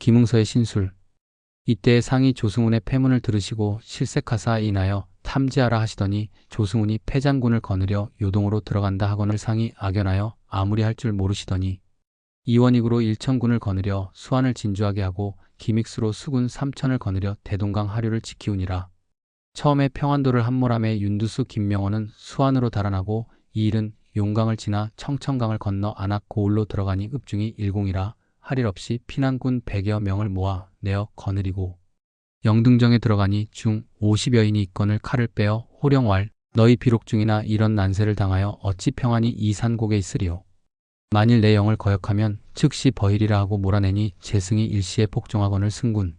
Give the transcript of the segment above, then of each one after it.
김응서의 신술. 이때 상이 조승훈의 패문을 들으시고 실색하사 인하여 탐지하라 하시더니 조승훈이 패장군을 거느려 요동으로 들어간다 하거늘 상이 악연하여 아무리 할 줄 모르시더니 이원익으로 일천군을 거느려 수안을 진주하게 하고 기믹수로 수군 3천을 거느려 대동강 하류를 지키우니라. 처음에 평안도를 함몰함에 윤두수 김명원은 수안으로 달아나고 이 일은 용강을 지나 청천강을 건너 안악 고을로 들어가니 읍중이 일공이라 할 일 없이 피난군 100여 명을 모아 내어 거느리고 영등정에 들어가니 중 50여인이 있거늘 칼을 빼어 호령왈 너희 비록 중이나 이런 난세를 당하여 어찌 평안히 이 산곡에 있으리요. 만일 내 영을 거역하면 즉시 버히리라 하고 몰아내니 재승이 일시에 복종하거늘 승군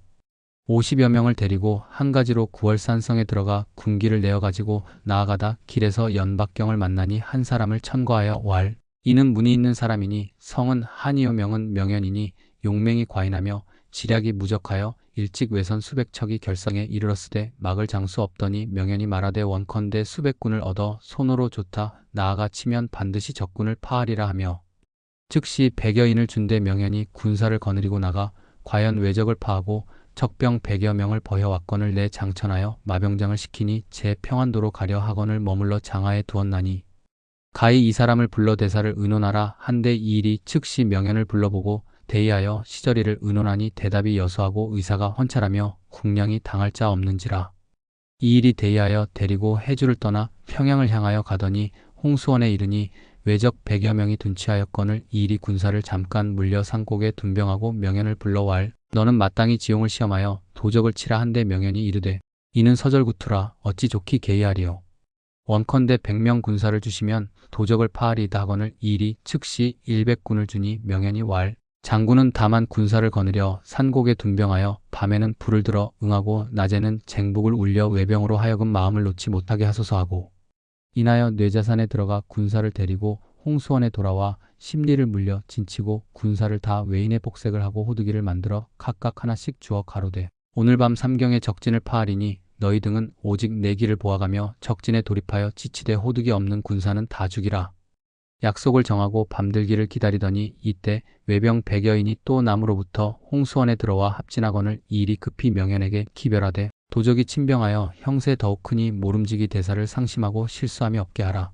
50여 명을 데리고 한 가지로 구월산성에 들어가 군기를 내어가지고 나아가다 길에서 연박경을 만나니 한 사람을 천거하여 왈 이는 문이 있는 사람이니 성은 한이요 명은 명현이니 용맹이 과인하며 지략이 무적하여 일찍 외선 수백 척이 결성에 이르렀으되 막을 장수 없더니 명현이 말하되 원컨대 수백군을 얻어 손으로 좋다 나아가 치면 반드시 적군을 파하리라 하며 즉시 100여인을 준대 명현이 군사를 거느리고 나가 과연 외적을 파하고 적병 100여 명을 버혀왔건을 내 장천하여 마병장을 시키니 제 평안도로 가려 하건을 머물러 장하에 두었나니 가히 이 사람을 불러 대사를 의논하라 한데 이 일이 즉시 명현을 불러보고 대의하여 시저리를 의논하니 대답이 여수하고 의사가 헌찰하며 국량이 당할 자 없는지라. 이 일이 대의하여 데리고 해주를 떠나 평양을 향하여 가더니 홍수원에 이르니 외적 100여 명이 둔치하였거늘 이 일이 군사를 잠깐 물려 산곡에 둔병하고 명현을 불러왈 너는 마땅히 지용을 시험하여 도적을 치라 한데 명현이 이르되 이는 서절구투라 어찌 좋기 계의하리요. 원컨대 100명 군사를 주시면 도적을 파하리이다 하거늘 이 일이 즉시 100군을 주니 명현이 왈 장군은 다만 군사를 거느려 산곡에 둔병하여 밤에는 불을 들어 응하고 낮에는 쟁북을 울려 외병으로 하여금 마음을 놓지 못하게 하소서 하고 인하여 뇌자산에 들어가 군사를 데리고 홍수원에 돌아와 심리를 물려 진치고 군사를 다 외인의 복색을 하고 호두기를 만들어 각각 하나씩 주어 가로되 오늘 밤 삼경에 적진을 파하리니 너희 등은 오직 내 길을 보아가며 적진에 돌입하여 지치되 호두기 없는 군사는 다 죽이라. 약속을 정하고 밤들기를 기다리더니 이때 외병 100여인이 또 남으로부터 홍수원에 들어와 합진하거늘 이 일이 급히 명현에게 기별하되 도적이 침병하여 형세 더욱 크니 모름지기 대사를 상심하고 실수함이 없게 하라.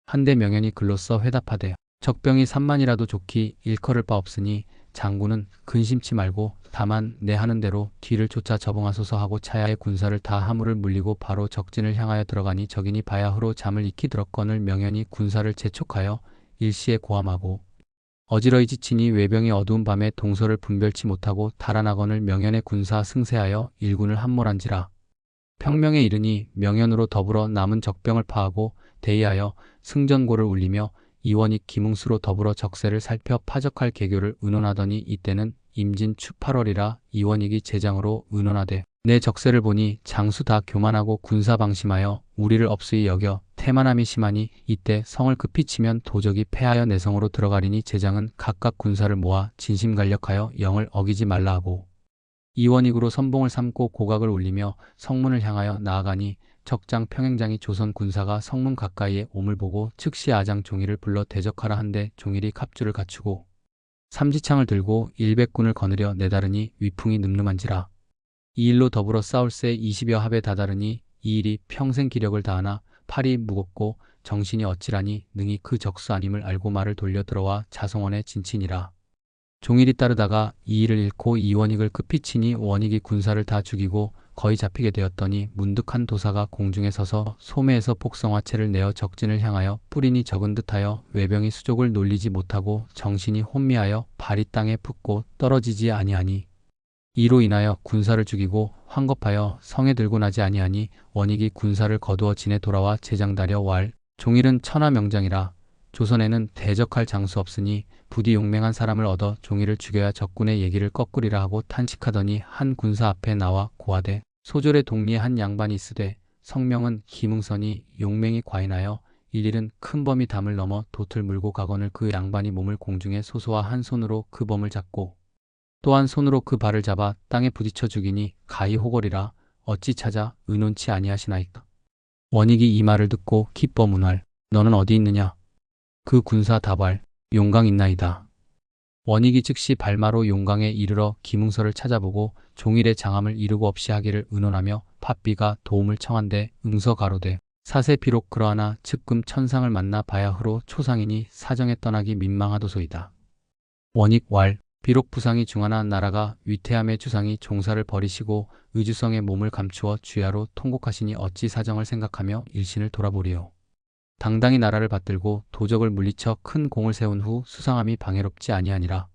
한데 명현이 글로써 회답하되 적병이 3만이라도 좋기 일컬을 바 없으니 장군은 근심치 말고 다만 내 하는 대로 뒤를 쫓아 저봉하소서 하고 차야의 군사를 다 하물을 물리고 바로 적진을 향하여 들어가니 적인이 바야흐로 잠을 익히 들었거늘 명현이 군사를 재촉하여 일시에 고함하고 어지러이 지치니 외병이 어두운 밤에 동서를 분별치 못하고 달아나거늘 명현의 군사 승세하여 일군을 함몰한지라. 평명에 이르니 명현으로 더불어 남은 적병을 파하고 대의하여 승전고를 울리며 이원익 김응수로 더불어 적세를 살펴 파적할 계교를 의논하더니 이때는 임진 추 8월이라 이원익이 제장으로 의논하되 내 적세를 보니 장수 다 교만하고 군사 방심하여 우리를 업수히 여겨 태만함이 심하니 이때 성을 급히 치면 도적이 패하여 내 성으로 들어가리니 제장은 각각 군사를 모아 진심간력하여 영을 어기지 말라 하고 이원익으로 선봉을 삼고 고각을 올리며 성문을 향하여 나아가니 적장 평행장이 조선 군사가 성문 가까이에 옴을 보고 즉시 아장 종일을 불러 대적하라 한데 종일이 갑주를 갖추고 삼지창을 들고 100군을 거느려 내다르니 위풍이 늠름한지라. 이 일로 더불어 싸울새 20여 합에 다다르니 이 일이 평생 기력을 다하나 팔이 무겁고 정신이 어찌라니 능히 그 적수 아님을 알고 말을 돌려 들어와 자성원에 진친이라. 종일이 따르다가 이 일을 잃고 이원익을 급히 치니 원익이 군사를 다 죽이고 거의 잡히게 되었더니 문득 한 도사가 공중에 서서 소매에서 복성화채를 내어 적진을 향하여 뿌리니 적은 듯하여 외병이 수족을 놀리지 못하고 정신이 혼미하여 발이 땅에 붙고 떨어지지 아니하니 이로 인하여 군사를 죽이고 황겁하여 성에 들고 나지 아니하니 원익이 군사를 거두어 진에 돌아와 제장다려 왈 종일은 천하명장이라. 조선에는 대적할 장수 없으니 부디 용맹한 사람을 얻어 종일을 죽여야 적군의 얘기를 꺾으리라 하고 탄식하더니 한 군사 앞에 나와 고하되 소졸의 동리에 한 양반이 있으되 성명은 김응선이 용맹이 과인하여 일일은 큰 범이 담을 넘어 돛을 물고 가거늘 그 양반이 몸을 공중에 소소와 한 손으로 그 범을 잡고 또 한 손으로 그 발을 잡아 땅에 부딪혀 죽이니 가히 호걸이라. 어찌 찾아 의논치 아니하시나이까. 원익이 이 말을 듣고 기뻐 문할 너는 어디 있느냐. 그 군사 다발 용강 있나이다. 원익이 즉시 발마로 용강에 이르러 김응서를 찾아보고 종일의 장함을 이루고 없이 하기를 의논하며 팥비가 도움을 청한데 응서 가로되 사세 비록 그러하나 즉금 천상을 만나 봐야 흐로 초상이니 사정에 떠나기 민망하도소이다. 원익 왈 비록 부상이 중하나 나라가 위태함의 주상이 종사를 버리시고 의주성의 몸을 감추어 주야로 통곡하시니 어찌 사정을 생각하며 일신을 돌아보리요. 당당히 나라를 받들고 도적을 물리쳐 큰 공을 세운 후 수상함이 방해롭지 아니하니라.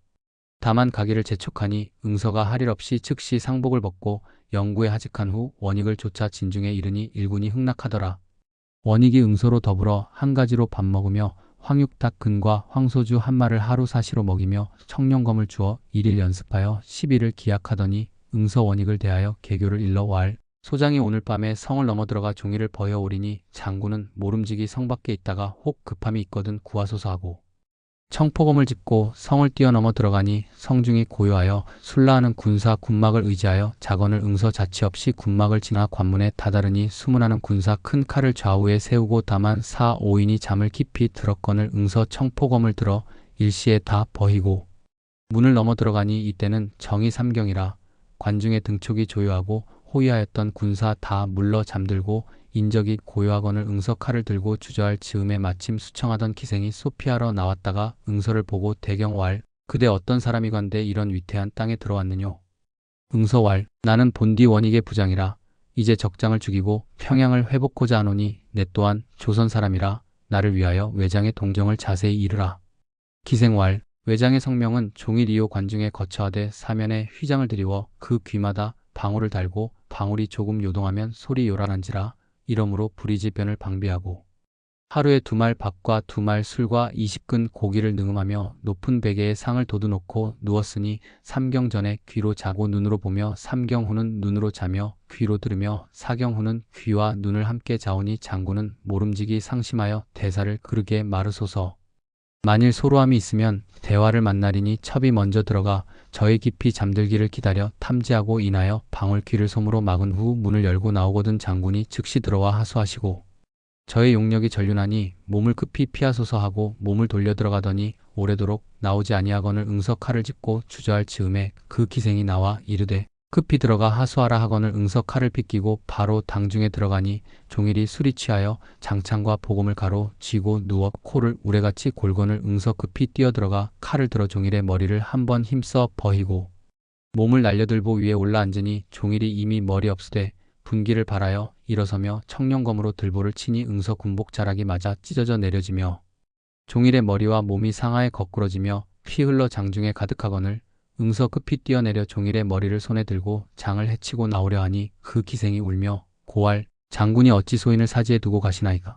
다만 가기를 재촉하니 응서가 할 일 없이 즉시 상복을 벗고 영구에 하직한 후 원익을 쫓아 진중에 이르니 일군이 흥락하더라. 원익이 응서로 더불어 한 가지로 밥 먹으며 황육닭 근과 황소주 한 마를 하루 사시로 먹이며 청룡검을 주어 1일 연습하여 10일을 기약하더니 응서 원익을 대하여 계교를 일러 왈 소장이 오늘 밤에 성을 넘어 들어가 종일을 버여 오리니 장군은 모름지기 성 밖에 있다가 혹 급함이 있거든 구하소서 하고 청포검을 짚고 성을 뛰어넘어 들어가니 성중이 고요하여 술라하는 군사 군막을 의지하여 자건을 응서 자치 없이 군막을 지나 관문에 다다르니 수문하는 군사 큰 칼을 좌우에 세우고 다만 4, 5인이 잠을 깊이 들었거늘 응서 청포검을 들어 일시에 다 버히고 문을 넘어 들어가니 이때는 정이 삼경이라 관중의 등촉이 조요하고 호위하였던 군사 다 물러 잠들고 인적이 고요하거늘 응서 칼을 들고 주저할 즈음에 마침 수청하던 기생이 소피하러 나왔다가 응서를 보고 대경 왈 그대 어떤 사람이건대 이런 위태한 땅에 들어왔느뇨. 응서 왈 나는 본디 원익의 부장이라 이제 적장을 죽이고 평양을 회복하고자 하노니 내 또한 조선 사람이라 나를 위하여 외장의 동정을 자세히 이르라. 기생 왈 외장의 성명은 종일이요 관중에 거처하되 사면에 휘장을 드리워 그 귀마다 방울을 달고 방울이 조금 요동하면 소리 요란한지라 이러므로 불이지변을 방비하고 하루에 2말 밥과 2말 술과 20근 고기를 능음하며 높은 베개에 상을 돋워놓고 누웠으니 삼경 전에 귀로 자고 눈으로 보며 삼경 후는 눈으로 자며 귀로 들으며 사경 후는 귀와 눈을 함께 자오니 장군은 모름지기 상심하여 대사를 그르게 말으소서. 만일 소로함이 있으면 대화를 만나리니 첩이 먼저 들어가 저의 깊이 잠들기를 기다려 탐지하고 인하여 방울 귀를 솜으로 막은 후 문을 열고 나오거든 장군이 즉시 들어와 하소하시고 저의 용력이 전륜하니 몸을 급히 피하소서 하고 몸을 돌려 들어가더니 오래도록 나오지 아니하거늘 응서 칼을 짚고 주저할 즈음에 그 기생이 나와 이르되 급히 들어가 하소하라 하거늘 응서 칼을 빗기고 바로 당중에 들어가니 종일이 술이 취하여 장창과 보검을 가로 쥐고 누워 코를 우레같이 골거늘 응서 급히 뛰어들어가 칼을 들어 종일의 머리를 한번 힘써 버히고 몸을 날려들보 위에 올라앉으니 종일이 이미 머리 없으되 분기를 발하여 일어서며 청룡검으로 들보를 치니 응서 군복 자락이 맞아 찢어져 내려지며 종일의 머리와 몸이 상하에 거꾸러지며 피 흘러 장중에 가득하거늘 응서 급히 뛰어내려 종일의 머리를 손에 들고 장을 해치고 나오려 하니 그 기생이 울며 고할 장군이 어찌 소인을 사지에 두고 가시나이까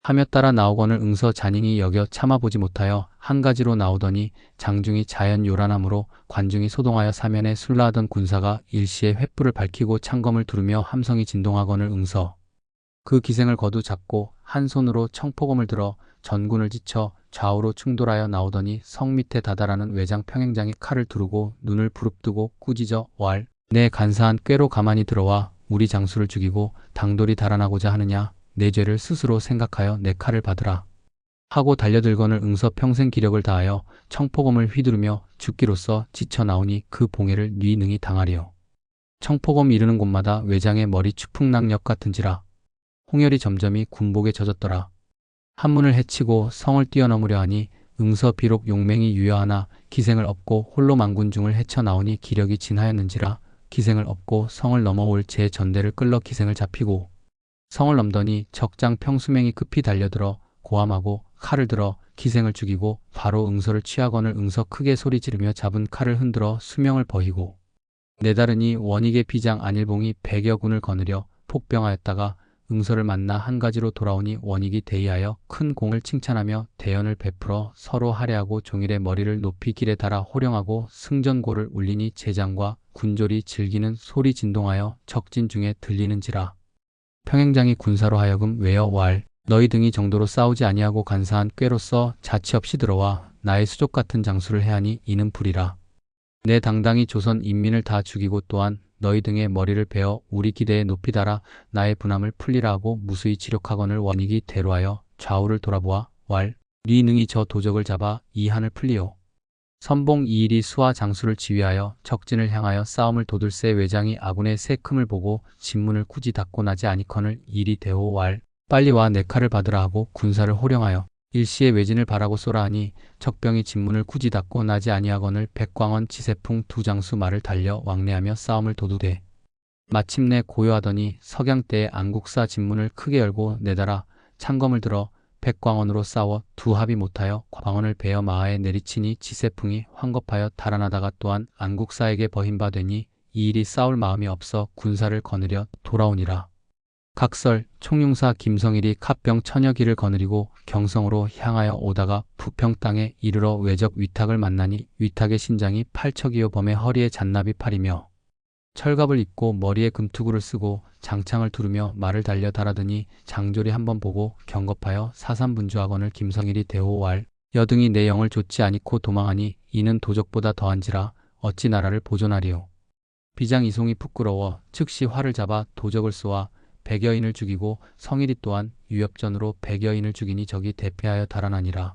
하며 따라 나오거늘 응서 잔인히 여겨 참아보지 못하여 한 가지로 나오더니 장중이 자연 요란함으로 관중이 소동하여 사면에 술라하던 군사가 일시에 횃불을 밝히고 창검을 두르며 함성이 진동하거늘 응서 그 기생을 거두 잡고 한 손으로 청포검을 들어 전군을 지쳐 좌우로 충돌하여 나오더니 성 밑에 다다라는 외장 평행장이 칼을 두르고 눈을 부릅뜨고 꾸짖어 왈 내 간사한 꾀로 가만히 들어와 우리 장수를 죽이고 당돌이 달아나고자 하느냐 내 죄를 스스로 생각하여 내 칼을 받으라 하고 달려들거늘 응서 평생 기력을 다하여 청포검을 휘두르며 죽기로써 지쳐 나오니 그 봉해를 네 능히 당하리요. 청포검 이르는 곳마다 외장의 머리 추풍낙엽 같은지라 홍열이 점점이 군복에 젖었더라. 한문을 해치고 성을 뛰어넘으려 하니 응서 비록 용맹이 유여하나 기생을 업고 홀로 만군중을 헤쳐나오니 기력이 진하였는지라 기생을 업고 성을 넘어올 제 전대를 끌러 기생을 잡히고 성을 넘더니 적장 평수맹이 급히 달려들어 고함하고 칼을 들어 기생을 죽이고 바로 응서를 취하거늘 응서 크게 소리 지르며 잡은 칼을 흔들어 수명을 버히고 내다르니 원익의 비장 안일봉이 100여 군을 거느려 폭병하였다가 응서를 만나 한 가지로 돌아오니 원익이 대의하여 큰 공을 칭찬하며 대연을 베풀어 서로 할애하고 종일의 머리를 높이 길에 달아 호령하고 승전고를 울리니 제장과 군졸이 즐기는 소리 진동하여 적진 중에 들리는지라. 평행장이 군사로 하여금 외어 왈 너희 등이 정도로 싸우지 아니하고 간사한 꾀로써 자치 없이 들어와 나의 수족 같은 장수를 해하니 이는 불이라. 내 당당히 조선 인민을 다 죽이고 또한 너희 등의 머리를 베어 우리 기대에 높이 달아 나의 분함을 풀리라 하고 무수히 지력하거늘 원익이 대로하여 좌우를 돌아보아 왈 네 능히 저 도적을 잡아 이 한을 풀리오. 선봉 이일이 수와 장수를 지휘하여 적진을 향하여 싸움을 도둘새 외장이 아군의 세큼을 보고 진문을 굳이 닫고 나지 아니커늘 이리 대호 왈 빨리 와 내 칼을 받으라 하고 군사를 호령하여 일시에 외진을 바라고 쏘라 하니 적병이 진문을 굳이 닫고 나지 아니하거늘 백광원 지세풍 두 장수 말을 달려 왕래하며 싸움을 도두되 마침내 고요하더니 석양 때에 안국사 진문을 크게 열고 내달아 창검을 들어 백광원으로 싸워 두 합이 못하여 광원을 베어 마하에 내리치니 지세풍이 황겁하여 달아나다가 또한 안국사에게 버힘바되니 이 일이 싸울 마음이 없어 군사를 거느려 돌아오니라. 각설 총용사 김성일이 갑병 천여기를 거느리고 경성으로 향하여 오다가 부평 땅에 이르러 외적 위탁을 만나니 위탁의 신장이 팔척이요 범의 허리에 잔나비 팔이며 철갑을 입고 머리에 금투구를 쓰고 장창을 두르며 말을 달려 달하더니 장졸이 한번 보고 경겁하여 사삼분주하거늘 김성일이 대호왈 여등이 내 영을 좇지 아니코 도망하니 이는 도적보다 더한지라 어찌 나라를 보존하리요. 비장 이송이 부끄러워 즉시 활을 잡아 도적을 쏘아 100여인을 죽이고 성일이 또한 유협전으로 100여인을 죽이니 적이 대패하여 달아나니라.